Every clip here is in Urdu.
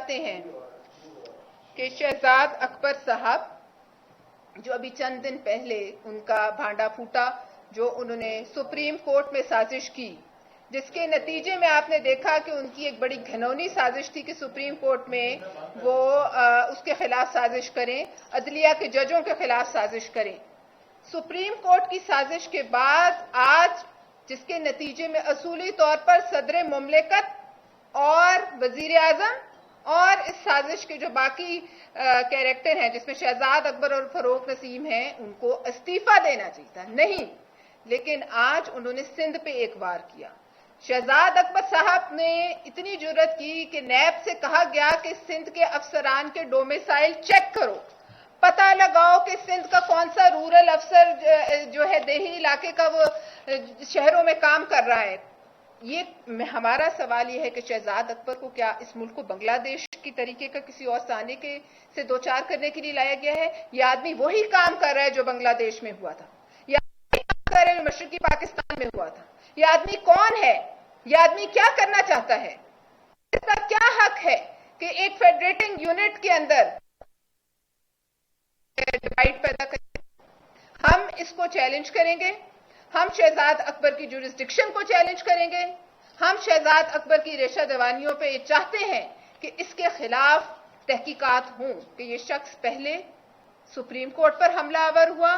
چاہتے ہیں کہ شہزاد اکبر صاحب جو ابھی چند دن پہلے ان کا بھانڈا پھوٹا، جو انہوں نے سپریم کورٹ میں سازش کی، جس کے نتیجے میں آپ نے دیکھا کہ ان کی ایک بڑی گھنونی سازش تھی کہ سپریم کورٹ میں وہ اس کے خلاف سازش کریں، عدلیہ کے ججوں کے خلاف سازش کریں۔ سپریم کورٹ کی سازش کے بعد آج جس کے نتیجے میں اصولی طور پر صدر مملکت اور وزیر اعظم اور اس سازش کے جو باقی کیریکٹر ہیں جس میں شہزاد اکبر اور فروغ نسیم ہیں ان کو استعفیٰ دینا چاہیے تھا، نہیں، لیکن آج انہوں نے سندھ پہ ایک وار کیا۔ شہزاد اکبر صاحب نے اتنی جرت کی کہ نیب سے کہا گیا کہ سندھ کے افسران کے ڈومیسائل چیک کرو، پتہ لگاؤ کہ سندھ کا کون سا رورل افسر جو ہے دیہی علاقے کا وہ شہروں میں کام کر رہا ہے۔ ہمارا سوال یہ ہے کہ شہزاد اکبر کو کیا اس ملک کو بنگلہ دیش کی طریقے کا کسی اور سانے کے سے دوچار کرنے کے لیے لایا گیا ہے؟ یہ آدمی وہی کام کر رہا ہے جو بنگلہ دیش میں ہوا تھا، یہ آدمی کام کر رہا ہے جو مشرقی پاکستان میں ہوا تھا۔ یہ آدمی کون ہے؟ یہ آدمی کیا کرنا چاہتا ہے؟ اس کا کیا حق ہے کہ ایک فیڈریٹنگ یونٹ کے اندر ڈیوائیڈ پیدا کریں؟ ہم اس کو چیلنج کریں گے، ہم شہزاد اکبر کی جورسڈکشن کو چیلنج کریں گے، ہم شہزاد اکبر کی ریشہ دیوانیوں پہ یہ چاہتے ہیں کہ اس کے خلاف تحقیقات ہوں کہ یہ شخص پہلے سپریم کورٹ پر حملہ آور ہوا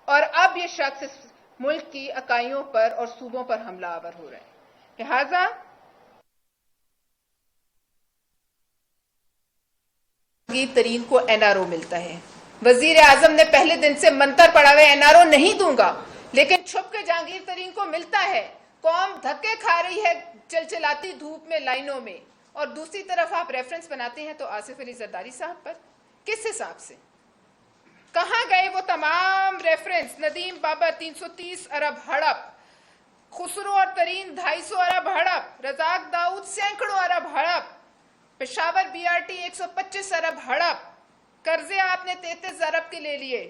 اور اب یہ شخص اس ملک کی اکائیوں پر اور صوبوں پر حملہ آور ہو رہا ہے۔ لہذا جہانگیر ترین کو این آر او ملتا ہے، وزیر اعظم نے پہلے دن سے منتر پڑا ہوا این آر او نہیں دوں گا، لیکن چھپ کے جہانگیر ترین کو ملتا ہے۔ قوم دھکے کھا رہی ہے چلچلاتی دھوپ میں، لائنوں میں، اور دوسری طرف آپ ریفرنس بناتے ہیں تو آصف علی زرداری صاحب پر کس حساب سے؟ کہاں گئے وہ تمام ریفرنس؟ ندیم بابر 330 ارب ہڑپ، خسرو اور ترین 250 ارب ہڑپ، رزاق داؤد سینکڑوں ارب ہڑپ، پشاور بی آر ٹی 125 ارب ہڑپ، قرضے آپ نے 33 ارب کے لے لیے،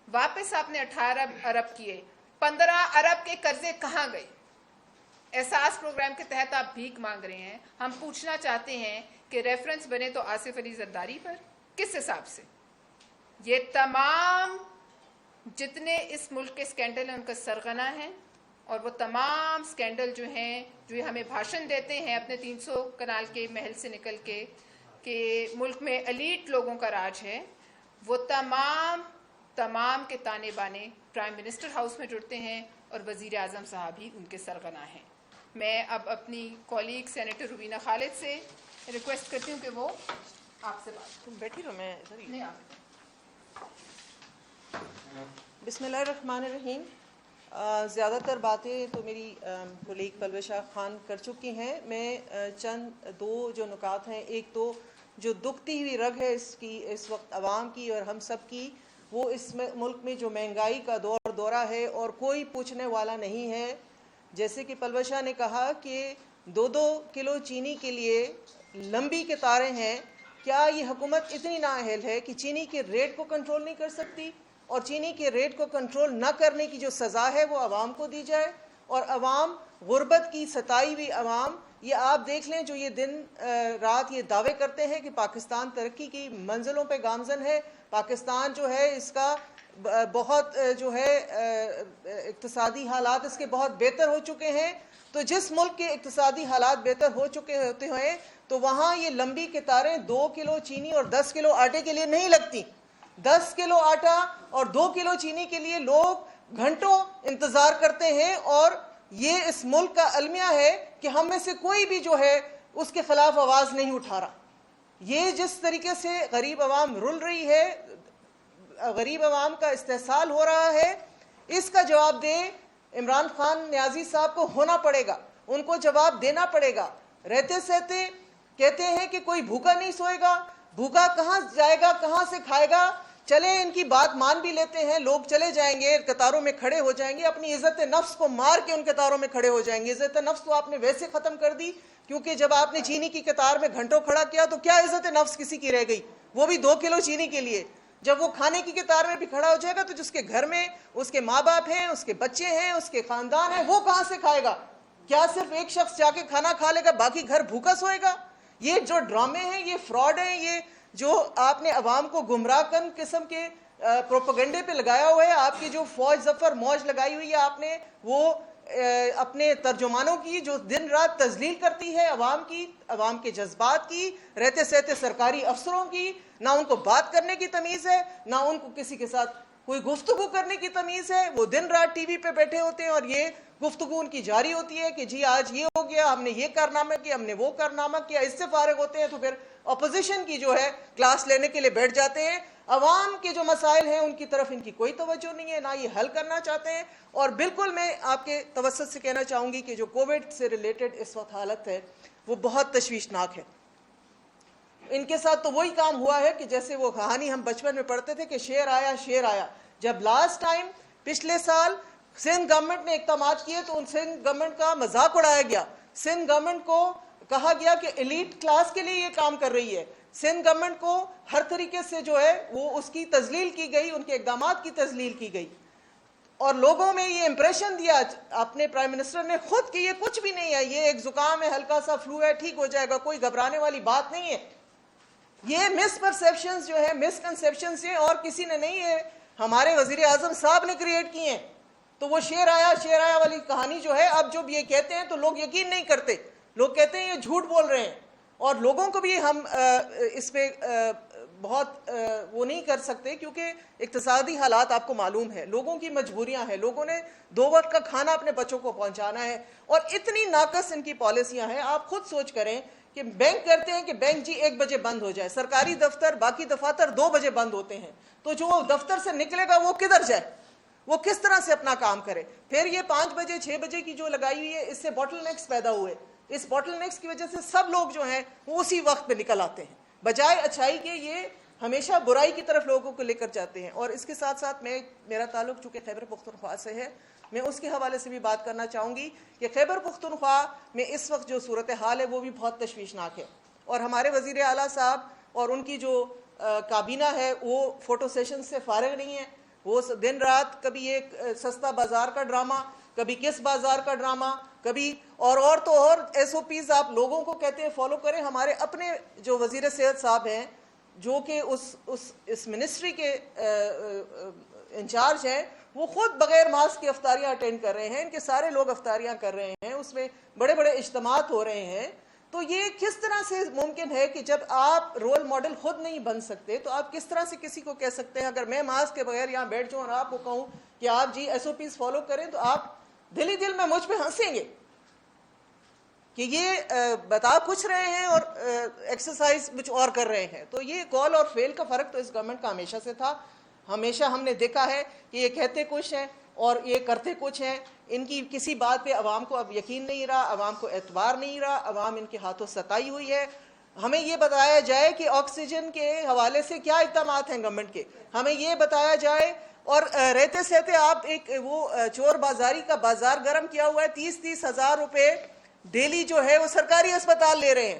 واپس آپ نے 18 ارب کیے، 15 ارب کے قرضے کہاں گئے؟ احساس پروگرام کے تحت آپ بھیک مانگ رہے ہیں، ہم پوچھنا چاہتے ہیں کہ ریفرنس بنے تو آصف علی زرداری پر کس حساب سے؟ یہ تمام جتنے اس ملک کے سکینڈل ہیں ان کا سرغنہ ہے، اور وہ تمام سکینڈل جو ہیں جو ہمیں بھاشن دیتے ہیں اپنے 300 کنال کے محل سے نکل کے کہ ملک میں ایلیٹ لوگوں کا راج ہے، وہ تمام کے تانے بانے پرائم منسٹر ہاؤس میں جڑتے ہیں اور وزیر اعظم صاحب ہی ان کے سرغنہ ہیں۔ میں اب اپنی کولیگ سینیٹر روبینہ خالد سے ریکویسٹ کرتی ہوں کہ وہ آپ سے بات بیٹھی رہو۔ میں نہیں آپ بسم اللہ الرحمن الرحیم۔ زیادہ تر باتیں تو میری کولیگ پلوشہ خان کر چکی ہیں۔ میں چند دو جو نکات ہیں، ایک تو جو دکھتی ہوئی رگ ہے اس وقت عوام کی اور ہم سب کی، وہ اس ملک میں جو مہنگائی کا دورہ ہے اور کوئی پوچھنے والا نہیں ہے۔ جیسے کہ پلوشہ نے کہا کہ 2 کلو چینی کے لیے لمبی قطاریں ہیں، کیا یہ حکومت اتنی نااہل ہے کہ چینی کے ریٹ کو کنٹرول نہیں کر سکتی؟ اور چینی کے ریٹ کو کنٹرول نہ کرنے کی جو سزا ہے وہ عوام کو دی جائے، اور عوام غربت کی ستائی ہوئی عوام، یہ آپ دیکھ لیں جو یہ دن رات یہ دعوے کرتے ہیں کہ پاکستان ترقی کی منزلوں پہ گامزن ہے، پاکستان جو ہے اس کا بہت جو ہے اقتصادی حالات اس کے بہت بہتر ہو چکے ہیں، تو جس ملک کے اقتصادی حالات بہتر ہو چکے ہوتے ہیں تو وہاں یہ لمبی قطاریں 2 کلو چینی اور 10 کلو آٹے کے لیے نہیں لگتی۔ 10 کلو آٹا اور 2 کلو چینی کے لیے لوگ گھنٹوں انتظار کرتے ہیں، اور یہ اس ملک کا المیہ ہے کہ ہم میں سے کوئی بھی جو ہے اس کے خلاف آواز نہیں اٹھا رہا۔ یہ جس طریقے سے غریب عوام رل رہی ہے، غریب عوام کا استحصال ہو رہا ہے، اس کا جواب دے عمران خان نیازی صاحب کو ہونا پڑے گا، ان کو جواب دینا پڑے گا۔ رہتے سہتے کہتے ہیں کہ کوئی بھوکا نہیں سوئے گا، بھوکا کہاں جائے گا، کہاں سے کھائے گا؟ چلیں ان کی بات مان بھی لیتے ہیں، لوگ چلے جائیں گے، قطاروں میں کھڑے ہو جائیں گے، اپنی عزت نفس کو مار کے ان قطاروں میں کھڑے ہو جائیں گے۔ عزت نفس تو آپ نے ویسے ختم کر دی، کیونکہ جب آپ نے چینی کی قطار میں گھنٹوں کھڑا کیا تو کیا عزت نفس کسی کی رہ گئی، وہ بھی 2 کلو چینی کے لیے۔ جب وہ کھانے کی قطار میں بھی کھڑا ہو جائے گا تو جس کے گھر میں اس کے ماں باپ ہیں، اس کے بچے ہیں، اس کے خاندان ہیں، وہ کہاں سے کھائے گا؟ کیا صرف ایک شخص جا کے کھانا کھا لے گا، باقی گھر بھوکا سوئے گا؟ یہ جو ڈرامے ہیں یہ فراڈ ہیں، یہ جو آپ نے عوام کو گمراہ کن قسم کے پروپیگنڈے پہ لگایا ہوا ہے، آپ کی جو فوج ظفر موج لگائی ہوئی ہے آپ نے، وہ اپنے ترجمانوں کی جو دن رات تذلیل کرتی ہے عوام کی، عوام کے جذبات کی، رہتے سہتے سرکاری افسروں کی، نہ ان کو بات کرنے کی تمیز ہے، نہ ان کو کسی کے ساتھ کوئی گفتگو کرنے کی تمیز ہے. وہ دن رات ٹی وی پہ بیٹھے ہوتے ہیں اور یہ گفتگو ان کی جاری ہوتی ہے کہ جی آج یہ ہو گیا، ہم نے یہ کارنامہ کیا، ہم نے وہ کارنامہ کیا. اس سے فارغ ہوتے ہیں تو پھر اپوزیشن کی جو ہے کلاس لینے کے لیے بیٹھ جاتے ہیں. عوام کے جو مسائل ہیں ان کی طرف ان کی کوئی توجہ نہیں ہے، نہ یہ حل کرنا چاہتے ہیں. اور بالکل میں آپ کے توسط سے کہنا چاہوں گی کہ جو کووڈ سے ریلیٹڈ اس وقت حالت ہے وہ بہت تشویشناک ہے. ان کے ساتھ تو وہی کام ہوا ہے کہ جیسے وہ کہانی ہم بچپن میں پڑھتے تھے کہ شیر آیا شیر آیا. جب لاسٹ ٹائم پچھلے سال سندھ گورنمنٹ نے اقدامات کیے تو ان سندھ گورنمنٹ کا مذاق اڑایا گیا. سندھ گورنمنٹ کو کہا گیا کہ ایلیٹ کلاس کے لیے یہ کام کر رہی ہے. سندھ گورنمنٹ کو ہر طریقے سے جو ہے وہ اس کی تذلیل کی گئی، ان کے اقدامات کی تذلیل کی گئی، اور لوگوں میں یہ امپریشن دیا اپنے پرائم منسٹر نے خود کہ یہ کچھ بھی نہیں ہے، یہ ایک زکام ہے، ہلکا سا فلو ہے، ٹھیک ہو جائے گا، کوئی گھبرانے والی بات نہیں ہے. یہ مس پرسیپشنز جو ہے، مس کنسیپشنز ہیں، اور کسی نے نہیں ہے، ہمارے وزیر اعظم صاحب نے کریٹ کی ہیں. تو وہ شیر آیا والی کہانی جو ہے، اب جب یہ کہتے ہیں تو لوگ یقین نہیں کرتے، لوگ کہتے ہیں یہ جھوٹ بول رہے ہیں. اور لوگوں کو بھی ہم اس پہ بہت وہ نہیں کر سکتے کیونکہ اقتصادی حالات آپ کو معلوم ہے، لوگوں کی مجبوریاں ہیں، لوگوں نے 2 وقت کا کھانا اپنے بچوں کو پہنچانا ہے، اور اتنی ناقص ان کی پالیسیاں ہیں. آپ خود سوچ کریں کہ بینک کہتے ہیں کہ بینک جی 1 بجے بند ہو جائے، سرکاری دفتر باقی دفاتر 2 بجے بند ہوتے ہیں. تو جو دفتر سے نکلے گا وہ کدھر جائے، وہ کس طرح سے اپنا کام کرے؟ پھر یہ 5 بجے 6 بجے کی جو لگائی ہوئی ہے، اس سے باٹل نیکس پیدا ہوئے. اس باٹل نیکس کی وجہ سے سب لوگ جو ہیں وہ اسی وقت پہ نکل آتے ہیں، بجائے اچھائی کے یہ ہمیشہ برائی کی طرف لوگوں کو لے کر جاتے ہیں. اور اس کے ساتھ ساتھ میرا تعلق چونکہ خیبر پختونخوا سے ہے، میں اس کے حوالے سے بھی بات کرنا چاہوں گی کہ خیبر پختونخوا میں اس وقت جو صورتحال ہے وہ بھی بہت تشویشناک ہے. اور ہمارے وزیر اعلیٰ صاحب اور ان کی جو کابینہ ہے وہ فوٹو سیشن سے فارغ نہیں ہے. وہ دن رات کبھی ایک سستا بازار کا ڈرامہ، کبھی کس بازار کا ڈرامہ، کبھی اور تو اور ایس او پیز آپ لوگوں کو کہتے ہیں فالو کریں. ہمارے اپنے جو وزیر صحت صاحب ہیں جو کہ اس منسٹری کے انچارج ہیں، وہ خود بغیر ماسک کی افطاریاں اٹینڈ کر رہے ہیں. ان کے سارے لوگ افطاریاں کر رہے ہیں، اس میں بڑے بڑے اجتماعات ہو رہے ہیں. تو یہ کس طرح سے ممکن ہے کہ جب آپ رول ماڈل خود نہیں بن سکتے تو آپ کس طرح سے کسی کو کہہ سکتے ہیں؟ اگر میں ماسک کے بغیر یہاں بیٹھ جاؤں اور آپ کو کہوں کہ آپ جی ایس او پیز فالو کریں تو آپ دل ہی دل میں مجھ پہ ہنسیں گے کہ یہ بتا کچھ رہے ہیں اور ایکسرسائز کچھ اور کر رہے ہیں. تو یہ کال اور فیل کا فرق تو اس گورنمنٹ کا ہمیشہ سے تھا. ہمیشہ ہم نے دیکھا ہے کہ یہ کہتے کچھ ہیں اور یہ کرتے کچھ ہیں. ان کی کسی بات پہ عوام کو اب یقین نہیں رہا، عوام کو اعتبار نہیں رہا، عوام ان کے ہاتھوں ستائی ہوئی ہے. ہمیں یہ بتایا جائے کہ آکسیجن کے حوالے سے کیا اقدامات ہیں گورنمنٹ کے، ہمیں یہ بتایا جائے. اور رہتے سہتے آپ ایک وہ چور بازاری کا بازار گرم کیا ہوا ہے. 30 ہزار روپے ڈیلی جو ہے وہ سرکاری اسپتال لے رہے ہیں.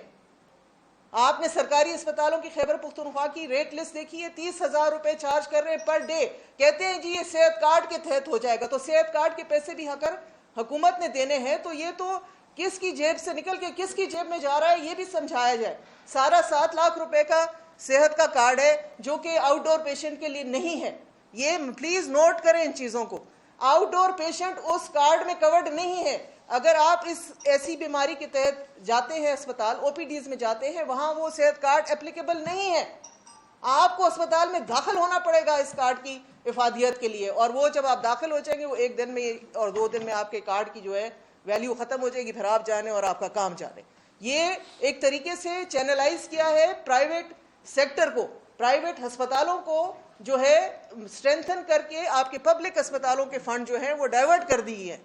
آپ نے سرکاری اسپتالوں کی خیبر پختونخوا کی ریٹ لسٹ دیکھی ہے، 30,000 روپے چارج کر رہے ہیں پر ڈے. کہتے ہیں جی یہ صحت کارڈ کے تحت ہو جائے گا. تو صحت کارڈ کے پیسے بھی اگر حکومت نے دینے ہیں تو یہ تو کس کی جیب سے نکل کے کس کی جیب میں جا رہا ہے یہ بھی سمجھایا جائے. سارا 7 لاکھ روپے کا صحت کا کارڈ ہے جو کہ آؤٹ ڈور پیشنٹ کے لیے نہیں ہے. یہ پلیز نوٹ کریں ان چیزوں کو. آؤٹ ڈور پیشنٹ اس کارڈ میں کورڈ نہیں ہے. اگر آپ اس ایسی بیماری کے تحت جاتے ہیں اسپتال، او پی ڈیز میں جاتے ہیں، وہاں وہ صحت کارڈ اپلیکیبل نہیں ہے. آپ کو اسپتال میں داخل ہونا پڑے گا اس کارڈ کی افادیت کے لیے، اور وہ جب آپ داخل ہو جائیں گے وہ 1 دن میں اور 2 دن میں آپ کے کارڈ کی جو ہے ویلیو ختم ہو جائے گی، پھر آپ جانے اور آپ کا کام جانے. یہ ایک طریقے سے چینلائز کیا ہے پرائیویٹ سیکٹر کو، پرائیویٹ ہسپتالوں کو جو ہے اسٹرینتھن کر کے آپ کے پبلک اسپتالوں کے فنڈ جو ہیں وہ ڈائیورٹ کر دیے ہیں،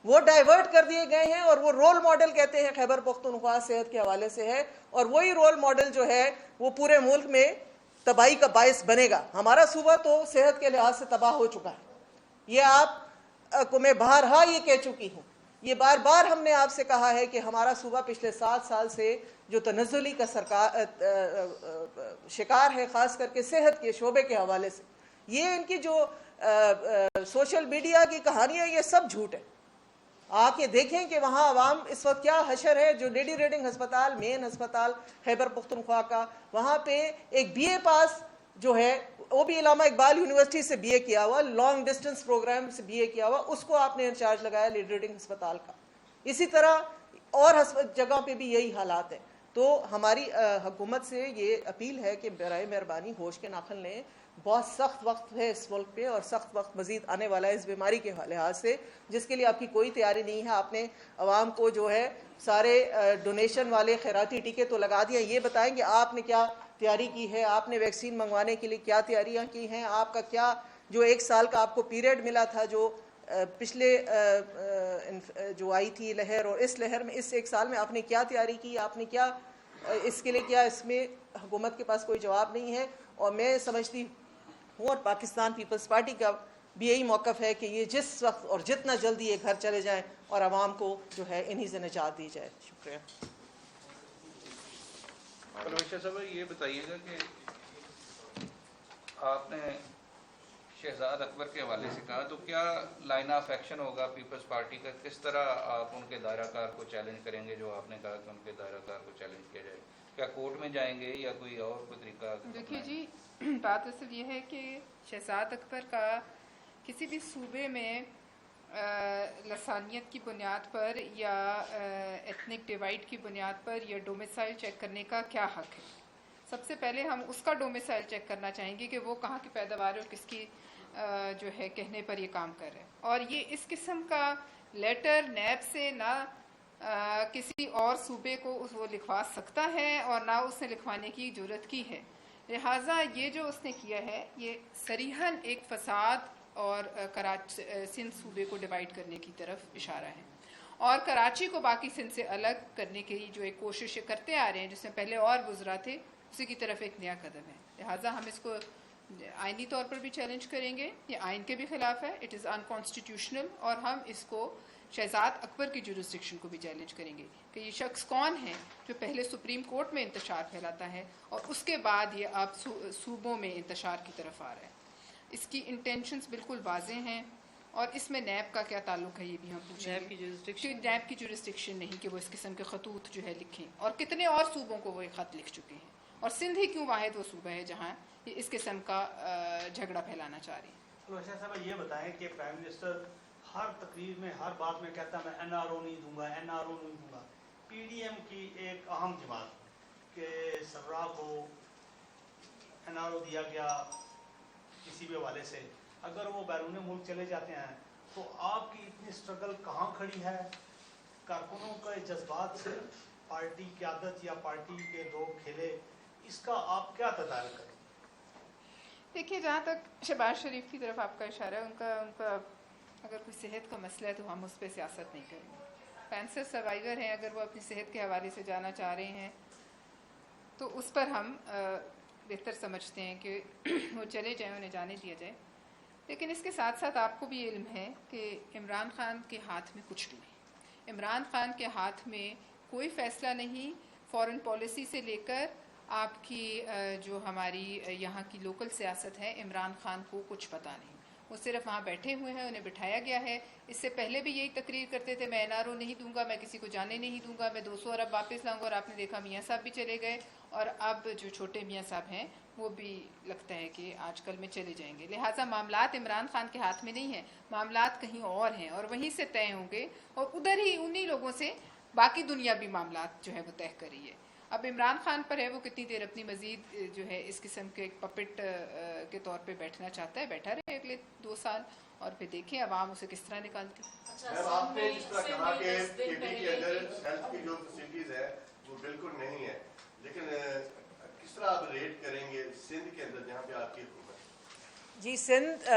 وہ ڈائیورٹ کر دیے گئے ہیں. اور وہ رول ماڈل کہتے ہیں خیبر پختونخوا صحت کے حوالے سے ہے، اور وہی رول ماڈل جو ہے وہ پورے ملک میں تباہی کا باعث بنے گا. ہمارا صوبہ تو صحت کے لحاظ سے تباہ ہو چکا ہے. یہ آپ کو میں بارہا یہ کہہ چکی ہوں، یہ بار بار ہم نے آپ سے کہا ہے کہ ہمارا صوبہ پچھلے 7 سال سے جو تنزلی کا شکار ہے، خاص کر کے صحت کے شعبے کے حوالے سے. یہ ان کی جو سوشل میڈیا کی کہانیاں یہ سب جھوٹ ہے. آ کے دیکھیں کہ وہاں عوام اس وقت کیا حشر ہے. جو لیڈی ریڈنگ ہسپتال، مین ہسپتال خیبر پختونخوا کا، وہاں پہ ایک بی اے پاس جو ہے وہ بھی علامہ اقبال یونیورسٹی سے بی اے کیا ہوا، لانگ ڈسٹینس پروگرام سے بی اے کیا ہوا، اس کو آپ نے انچارج لگایا لیڈی ریڈنگ ہسپتال کا. اسی طرح اور جگہ پہ بھی یہی حالات ہیں. تو ہماری حکومت سے یہ اپیل ہے کہ برائے مہربانی ہوش کے ناخن لیں. بہت سخت وقت ہے اس ملک پہ، اور سخت وقت مزید آنے والا ہے اس بیماری کے لحاظ سے، جس کے لیے آپ کی کوئی تیاری نہیں ہے. آپ نے عوام کو جو ہے سارے ڈونیشن والے خیراتی ٹیکے تو لگا دیا. یہ بتائیں کہ آپ نے کیا تیاری کی ہے، آپ نے ویکسین منگوانے کے لیے کیا تیاریاں کی ہیں، آپ کا کیا جو 1 سال کا آپ کو پیریڈ ملا تھا، جو پچھلے جو آئی تھی لہر اور اس لہر میں، اس 1 سال میں آپ نے کیا تیاری کی، آپ نے کیا اس کے لیے کیا؟ اس میں حکومت کے پاس کوئی جواب نہیں ہے. اور میں سمجھتی ہوں اور پاکستان پیپلز پارٹی کا بھی یہی موقف ہے کہ یہ جس وقت اور جتنا جلدی یہ گھر چلے جائیں اور عوام کو جو ہے انہی سے نجات دی جائے. شکریہ. پلویشا صاحب یہ بتائیے گا کہ آپ نے شہزاد اکبر کے حوالے سے کہا، تو کیا لائن آف ایکشن ہوگا پیپلز پارٹی کا؟ کس طرح آپ ان کے دائرہ کار کو چیلنج کریں گے جو آپ نے کہا کہ ان کے دائرہ کار کو چیلنج کیا جائے؟ کیا کورٹ میں جائیں گے یا کوئی اور کوئی طریقہ؟ دیکھیے جی، بات اصل یہ ہے کہ شہزاد اکبر کا کسی بھی صوبے میں لسانیت کی بنیاد پر یا ایتھنک ڈیوائڈ کی بنیاد پر یا ڈومیسائل چیک کرنے کا کیا حق ہے؟ سب سے پہلے ہم اس کا ڈومیسائل چیک کرنا چاہیں گے کہ وہ کہاں کی پیداوار ہے اور کس کی جو ہے کہنے پر یہ کام کر رہے ہیں. اور یہ اس قسم کا لیٹر نیب سے نہ کسی اور صوبے کو وہ لکھوا سکتا ہے اور نہ اس نے لکھوانے کی جرت کی ہے. لہٰذا یہ جو اس نے کیا ہے یہ صریحاً ایک فساد اور سندھ صوبے کو ڈیوائیڈ کرنے کی طرف اشارہ ہے، اور کراچی کو باقی سندھ سے الگ کرنے کی جو ایک کوشش کرتے آ رہے ہیں، جس میں پہلے اور وزراء تھے، اسی کی طرف ایک نیا قدم ہے. لہٰذا ہم اس کو آئینی طور پر بھی چیلنج کریں گے. یہ آئین کے بھی خلاف ہے، اٹ از انکانسٹیٹیوشنل، اور ہم اس کو شہزاد اکبر کی جورسڈکشن کو بھی چیلنج کریں گے کہ یہ شخص کون ہے جو پہلے سپریم کورٹ میں انتشار پھیلاتا ہے اور اس کے بعد یہ اب صوبوں میں انتشار کی طرف آ رہا ہے. اس کی انٹینشنز بالکل واضح ہیں، اور اس میں نیب کا کیا تعلق ہے یہ بھی ہم پوچھیں گے. نیب کی جورسڈکشن نہیں کہ وہ اس قسم کے خطوط جو ہے لکھیں، اور کتنے اور صوبوں کو وہ خط لکھ چکے ہیں، اور سندھ ہی کیوں واحد وہ صوبہ ہے جہاں یہ اس قسم کا جھگڑا پھیلانا چاہ رہے ہیں. روشن صاحب یہ بتائیں کہ پرائم منسٹر ہر تقریر میں ہر بات میں کہتا ہے میں NRO نہیں دوں گا، NRO نہیں دوں گا. PDM کی ایک اہم جماعت کہ سربراہ کو NRO دیا گیا کسی بھی حوالے سے، اگر وہ بیرون ملک چلے جاتے ہیں تو آپ کی اتنی اسٹرگل کہاں کھڑی ہے؟ کارکنوں کے جذبات سے پارٹی قیادت یا پارٹی کے لوگ کھیلے، اس کا آپ کیا تدارک کریں؟ دیکھیے، جہاں تک شہباز شریف کی طرف آپ کا اشارہ ہے، ان کا اگر کوئی صحت کا مسئلہ ہے تو ہم اس پہ سیاست نہیں کریں گے. کینسر سروائیور ہیں، اگر وہ اپنی صحت کے حوالے سے جانا چاہ رہے ہیں تو اس پر ہم بہتر سمجھتے ہیں کہ وہ چلے جائیں، انہیں جانے دیا جائے. لیکن اس کے ساتھ ساتھ آپ کو بھی علم ہے کہ عمران خان کے ہاتھ میں کچھ نہیں. عمران خان کے ہاتھ میں کوئی فیصلہ نہیں. فارن پالیسی سے لے کر آپ کی جو ہماری یہاں کی لوکل سیاست ہے، عمران خان کو کچھ پتہ نہیں. وہ صرف وہاں بیٹھے ہوئے ہیں، انہیں بٹھایا گیا ہے. اس سے پہلے بھی یہی تقریر کرتے تھے میں NRO نہیں دوں گا، میں کسی کو جانے نہیں دوں گا، میں 200 ارب واپس لاؤں گا. اور آپ نے دیکھا میاں صاحب بھی چلے گئے، اور اب جو چھوٹے میاں صاحب ہیں وہ بھی لگتا ہے کہ آج کل میں چلے جائیں گے. لہٰذا معاملات عمران خان کے ہاتھ میں نہیں ہیں، معاملات کہیں اور ہیں، اور وہیں سے طے ہوں گے، اور ادھر ہی انہی لوگوں سے باقی دنیا بھی معاملات جو ہے وہ طے کر رہی ہے. اب عمران خان پر ہے وہ کتنی دیر اپنی مزید جو ہے اس قسم کے ایک پپٹ کے طور پہ بیٹھنا چاہتا ہے. بیٹھا رہے اگلے 2 سال، اور پھر دیکھیں عوام اسے کس طرح نکالتی. آپ نے جس طرح کہا کہ KP کے اندر ہیلتھ کی جو فیسلٹیز ہے وہ بالکل نہیں ہے، لیکن کس طرح آپ ریٹ کریں گے سندھ کے اندر جہاں پہ آپ کی حکومت؟ جی، سندھ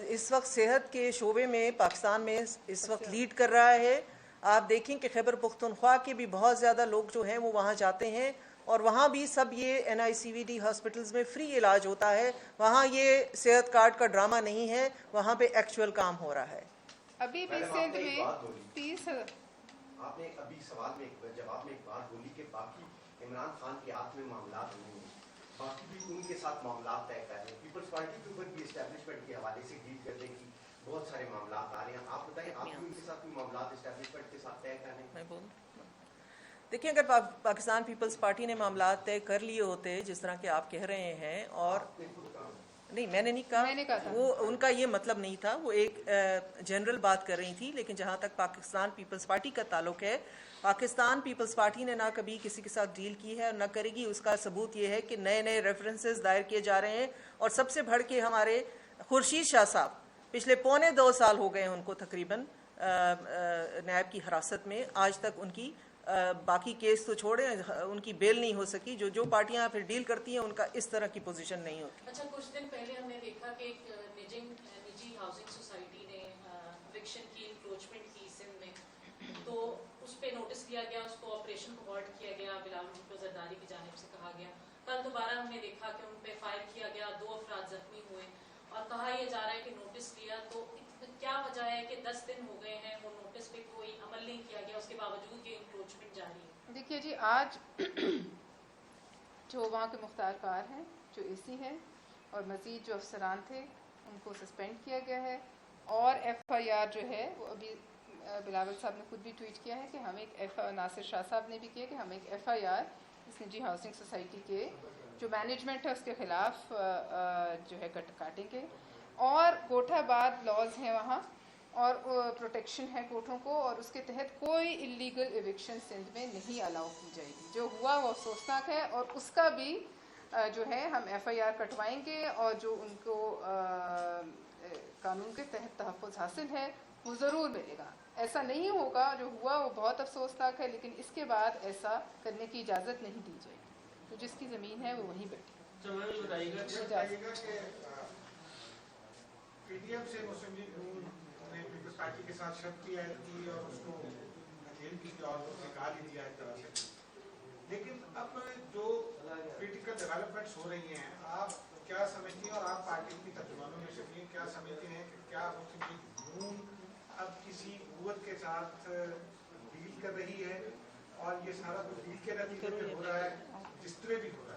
اس وقت صحت کے شعبے میں پاکستان میں اس وقت لیڈ کر رہا ہے. آپ دیکھیں کہ خیبر پختونخوا کے بھی بہت زیادہ لوگ جو ہیں وہ وہاں جاتے ہیں، اور وہاں بھی سب یہ NICVD ہاسپٹلز میں فری علاج ہوتا ہے. وہاں یہ صحت کارڈ کا ڈرامہ نہیں ہے، وہاں پہ ایکچوئل کام ہو رہا ہے. ابھی بھی سندھ میں 30 آپ نے ابھی سوال میں جواب میں ایک بات بولی کہ باقی عمران خان کے ہاتھ میں معاملات نہیں ہیں، باقی بھی ان کے ساتھ معاملات طے کر رہے ہیں. پیپلز پارٹی کے اوپر بھی اسٹیبلشمنٹ کے حوالے سے ڈیل کرنے کی بہت سارے معاملات آ رہے ہیں. آپ بتائیں آپ ان کے ساتھ معاملات اسٹیبلشمنٹ کے ساتھ طے کرنے؟ میں بولوں دیکھیں اگر پاکستان پیپلز پارٹی نے معاملات طے کر لیے ہوتے جس طرح کہ آپ کہہ رہے ہیں اور نہیں میں نے نہیں کہا وہ ان کا یہ مطلب نہیں تھا وہ ایک جنرل بات کر رہی تھی لیکن جہاں تک پاکستان پیپلز پارٹی کا تعلق ہے پاکستان پیپلز پارٹی نے نہ کبھی کسی کے ساتھ ڈیل کی ہے اور نہ کرے گی. اس کا ثبوت یہ ہے کہ نئے نئے ریفرنسز دائر کیے جا رہے ہیں اور سب سے بڑھ کے ہمارے خورشید شاہ صاحب پچھلے 2.25 سال ہو گئے ہیں ان کو تقریباً نیب کی حراست میں. آج تک ان کی باقی کیس تو چھوڑیں ان کی بیل نہیں ہو سکی. جو پارٹیاں پھر ڈیل کرتی ہیں ان کا اس طرح کی پوزیشن نہیں ہوتی. اچھا کچھ دن پہلے ہم نے دیکھا کہ ایک نجی ہاؤسنگ سوسائٹی نے ایوکشن کی انکروچمنٹ کی سندھ میں تو اس پہ نوٹس دیا گیا اس کو آپریشن کو ہالٹ کیا گیا بلاول بھٹو زرداری کی جانب سے کہا گیا. کل دوبارہ ہم نے دیکھا کہ ان پہ فائر کیا گیا 2 افراد زخمی ہوئے اور کہا یہ جا رہا ہے کہ نوٹس لیا. تو کیا وجہ ہے کہ 10 دن ہو گئے ہیں وہ نوٹس پہ کوئی عمل نہیں کیا گیا اس کے باوجود یہ انکروچمنٹ جاری ہے؟ دیکھیے جی آج جو وہاں کے مختار کار ہیں جو اے سی ہیں اور مزید جو افسران تھے ان کو سسپینڈ کیا گیا ہے اور ایف آئی آر جو ہے وہ ابھی بلاول صاحب نے خود بھی ٹویٹ کیا ہے کہ ہم ایک ناصر شاہ صاحب نے بھی کیا کہ ہم ایک ایف آئی آر اس نجی ہاؤسنگ سوسائٹی کے جو مینجمنٹ ہے اس کے خلاف جو ہے کاٹیں گے. اور کوٹھ آباد لاز ہیں وہاں اور پروٹیکشن ہے کوٹھوں کو اور اس کے تحت کوئی انلیگل ایوکشن سندھ میں نہیں الاؤ کی جائے گی. جو ہوا وہ افسوسناک ہے اور اس کا بھی جو ہے ہم ایف آئی آر کٹوائیں گے اور جو ان کو قانون کے تحت تحفظ حاصل ہے وہ ضرور ملے گا. ایسا نہیں ہوگا جو ہوا وہ بہت افسوسناک ہے لیکن اس کے بعد ایسا کرنے کی اجازت نہیں دی جائے گی. تو جس کی زمین ہے وہ وہیں بیٹھے. پی ڈی ایم سے مسلم لیگ نون نے پیپلز پارٹی کے ساتھ شرط کی عائد کی اور اس کو جیل کی اور نکال ہی دیا ایک طرح سے. لیکن اب جو پولیٹیکل ڈیولپمنٹس ہو رہی ہیں آپ کیا سمجھتی ہیں اور آپ پارٹی کی ترجمانوں میں سے بھی کیا سمجھتے ہیں کہ کیا مسلم لیگ نون اب کسی قوت کے ساتھ ڈیل کر رہی ہے اور یہ سارا کچھ ڈیل کے نتیجے میں ہو رہا ہے جس طرح بھی ہو رہا ہے؟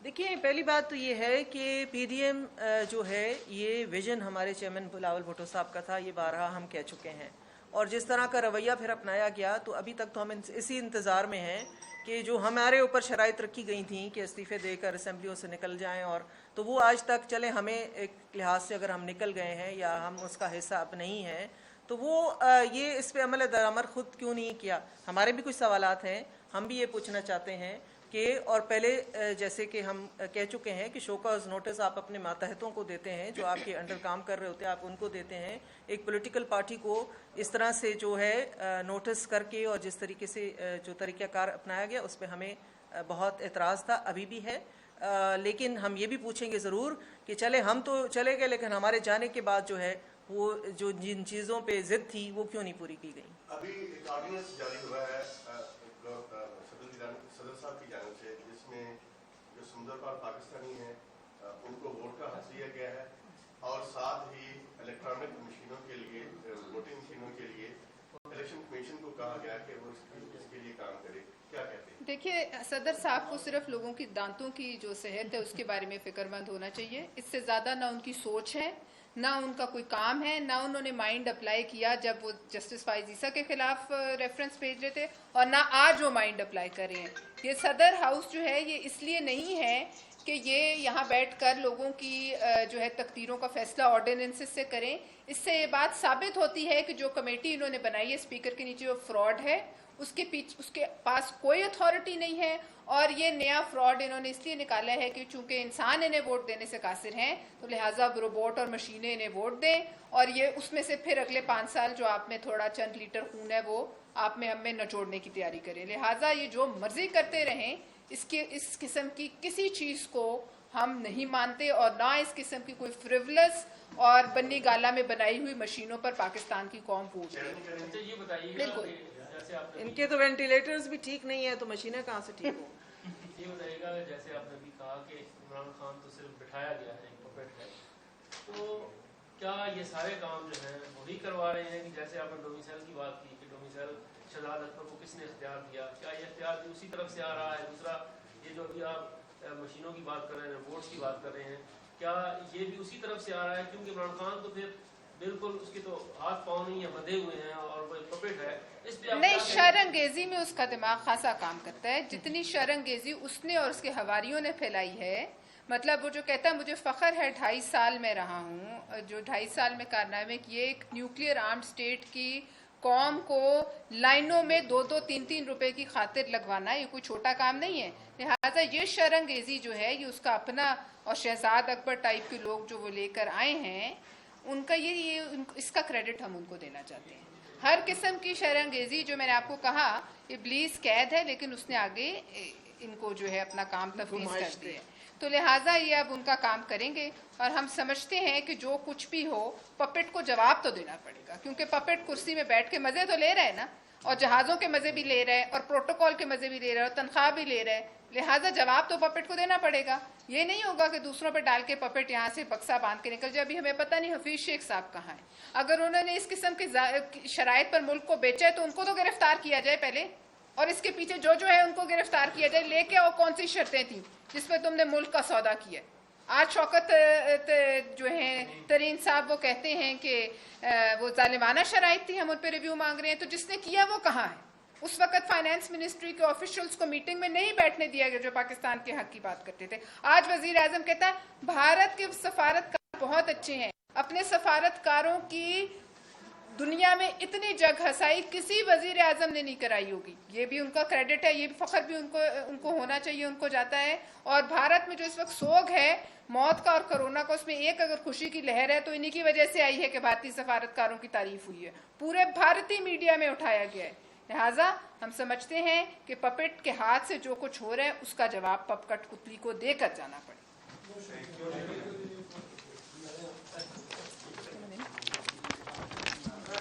دیکھیے پہلی بات تو یہ ہے کہ پی ڈی ایم جو ہے یہ ویژن ہمارے چیئرمین بلاول بھٹو صاحب کا تھا. یہ بارہا ہم کہہ چکے ہیں اور جس طرح کا رویہ پھر اپنایا گیا تو ابھی تک تو ہم اسی انتظار میں ہیں کہ جو ہمارے اوپر شرائط رکھی گئی تھیں کہ استعفے دے کر اسمبلیوں سے نکل جائیں اور تو وہ آج تک چلے ہمیں ایک لحاظ سے اگر ہم نکل گئے ہیں یا ہم اس کا حصہ اب نہیں ہیں تو وہ یہ اس پہ عمل درآمد خود کیوں نہیں کیا. ہمارے بھی کچھ سوالات ہیں ہم بھی یہ پوچھنا چاہتے ہیں کہ اور پہلے جیسے کہ ہم کہہ چکے ہیں کہ شو کاز نوٹس آپ اپنے ماتحتوں کو دیتے ہیں جو آپ کے انڈر کام کر رہے ہوتے ہیں آپ ان کو دیتے ہیں. ایک پولیٹیکل پارٹی کو اس طرح سے جو ہے نوٹس کر کے اور جس طریقے سے جو طریقہ کار اپنایا گیا اس پہ ہمیں بہت اعتراض تھا ابھی بھی ہے. لیکن ہم یہ بھی پوچھیں گے ضرور کہ چلے ہم تو چلے گئے لیکن ہمارے جانے کے بعد جو ہے وہ جو جن چیزوں پہ ضد تھی وہ کیوں نہیں پوری کی گئی. ابھی ایک آرڈیننس جاری ہوا ہے صدر صاحب کی جانب سے جس میں جو سمندر پار پاکستانی ہیں ان کو ووٹ کا حق دیا گیا ہے اور ساتھ ہی الیکٹرانک مشینوں کے لیے ووٹنگ مشینوں کے لیے الیکشن کمیشن کو کہا گیا کہ وہ اس کے لیے کام کرے. کیا کہتے ہیں؟ دیکھیے صدر صاحب کو صرف لوگوں کی دانتوں کی جو صحت ہے اس کے بارے میں فکر مند ہونا چاہیے. اس سے زیادہ نہ ان کی سوچ ہے نہ ان کا کوئی کام ہے نہ انہوں نے مائنڈ اپلائی کیا جب وہ جسٹس فائز عیسیٰ کے خلاف ریفرنس بھیج رہے تھے اور نہ آج وہ مائنڈ اپلائی کر رہے ہیں. یہ صدر ہاؤس جو ہے یہ اس لیے نہیں ہے کہ یہ یہاں بیٹھ کر لوگوں کی جو ہے تقدیروں کا فیصلہ آرڈیننسز سے کریں. اس سے یہ بات ثابت ہوتی ہے کہ جو کمیٹی انہوں نے بنائی ہے اسپیکر کے نیچے وہ فراڈ ہے. اس کے پاس کوئی اتھارٹی نہیں ہے اور یہ نیا فراڈ انہوں نے اس لیے نکالا ہے کہ چونکہ انسان انہیں ووٹ دینے سے قاصر ہیں تو لہٰذا روبوٹ اور مشینیں انہیں ووٹ دیں اور یہ اس میں سے پھر اگلے 5 سال جو آپ میں تھوڑا چند لیٹر خون ہے وہ آپ میں ہم میں نچوڑنے کی تیاری کریں. لہٰذا یہ جو مرضی کرتے رہیں اس قسم کی کسی چیز کو ہم نہیں مانتے اور نہ اس قسم کی کوئی فریولس اور بنی گالا میں بنائی ہوئی مشینوں پر پاکستان کی قوم پوچھ رہی ہے. بالکل ان کے تو وینٹیلیٹرز بھی ٹھیک نہیں ہیں تو مشینیں کہاں سے ٹھیک ہوں. یہ بتائیے گا جیسے آپ نے بھی کہا کہ عمران خان تو صرف بٹھایا گیا ہے ایک پپٹ ہے تو کیا یہ سارے کام جو ہیں وہی کروا رہے ہیں کہ جیسے آپ نے ڈومیسائل کی بات کی کہ ڈومیسائل شہزاد اکبر کو کس نے اختیار دیا کیا یہ اختیار بھی اسی طرف سے آ رہا ہے. دوسرا یہ جو ابھی آپ مشینوں کی بات کر رہے ہیں ووٹس کی بات کر رہے ہیں کیا یہ بھی اسی طرف سے آ رہا ہے کیونکہ عمران خان تو پھر بالکل اس کی تو ہاتھ پاؤں نہیں ہے، بندھے ہوئے ہیں اور وہ پپٹ ہے، اس پہ آپ نہیں، کیا کہیں گے؟ شرانگیزی میں اس کا دماغ خاصا کام کرتا ہے. جتنی شرانگیزی اس نے اور اس کے حواریوں نے پھیلائی ہے، مطلب وہ جو کہتا ہے مجھے فخر ہے 2.5 سال میں رہا ہوں، جو 2.5 سال میں کارنامے کیے، ایک نیوکلیئر آرمڈ اسٹیٹ کی قوم کو لائنوں میں 2-2 3-3 روپے کی خاطر لگوانا، یہ کوئی چھوٹا کام نہیں ہے. لہٰذا یہ شرانگیزی جو ہے یہ اس کا اپنا، اور شہزاد اکبر ٹائپ کے لوگ جو وہ لے کر آئے ہیں ان کا اس کا کریڈٹ ہم ان کو دینا چاہتے ہیں. ہر قسم کی شرانگیزی جو میں نے آپ کو کہا ابلیس قید ہے، لیکن اس نے آگے ان کو جو ہے اپنا کام تفویض کر دیا ہے. تو لہٰذا یہ اب ان کا کام کریں گے، اور ہم سمجھتے ہیں کہ جو کچھ بھی ہو پپٹ کو جواب تو دینا پڑے گا، کیونکہ پپٹ کرسی میں بیٹھ کے مزے تو لے رہے ہیں نا، اور جہازوں کے مزے بھی لے رہے ہیں، اور پروٹوکول کے مزے بھی لے رہے ہیں، اور تنخواہ بھی لے رہے ہیں. لہٰذا جواب تو پپٹ کو دینا پڑے گا. یہ نہیں ہوگا کہ دوسروں پہ ڈال کے پپٹ یہاں سے بکسا باندھ کے نکل جائے. ابھی ہمیں پتہ نہیں حفیظ شیخ صاحب کہاں ہیں. اگر انہوں نے اس قسم کی شرائط پر ملک کو بیچا ہے تو ان کو تو گرفتار کیا جائے پہلے، اور اس کے پیچھے جو ہے ان کو گرفتار کیا جائے. لے کے اور کون سی شرطیں تھیں جس پہ تم نے ملک کا سودا کیا؟ آج شوکت جو ہیں ترین صاحب وہ کہتے ہیں کہ وہ ظالمانہ شرائط تھی، ہم ان پہ ریویو مانگ رہے ہیں. تو جس نے کیا وہ کہاں ہے؟ اس وقت فائنانس منسٹری کے آفیشلز کو میٹنگ میں نہیں بیٹھنے دیا گیا جو پاکستان کے حق کی بات کرتے تھے. آج وزیر اعظم کہتا ہے بھارت کے سفارتکار بہت اچھے ہیں، اپنے سفارتکاروں کی دنیا میں اتنی جگ ہسائی کسی وزیر اعظم نے نہیں کرائی ہوگی. یہ بھی ان کا کریڈٹ ہے، یہ بھی فخر بھی ان کو ہونا چاہیے، ان کو جاتا ہے. اور بھارت میں جو اس وقت سوگ ہے موت کا اور کرونا کا، اس میں ایک اگر خوشی کی لہر ہے تو انہی کی وجہ سے آئی ہے کہ بھارتی سفارتکاروں کی تعریف ہوئی ہے، پورے بھارتی میڈیا میں اٹھایا گیا ہے. لہٰذا ہم سمجھتے ہیں کہ پپٹ کے ہاتھ سے جو کچھ ہو رہا ہے اس کا جواب پپکٹ کتلی کو دے کر جانا پڑے.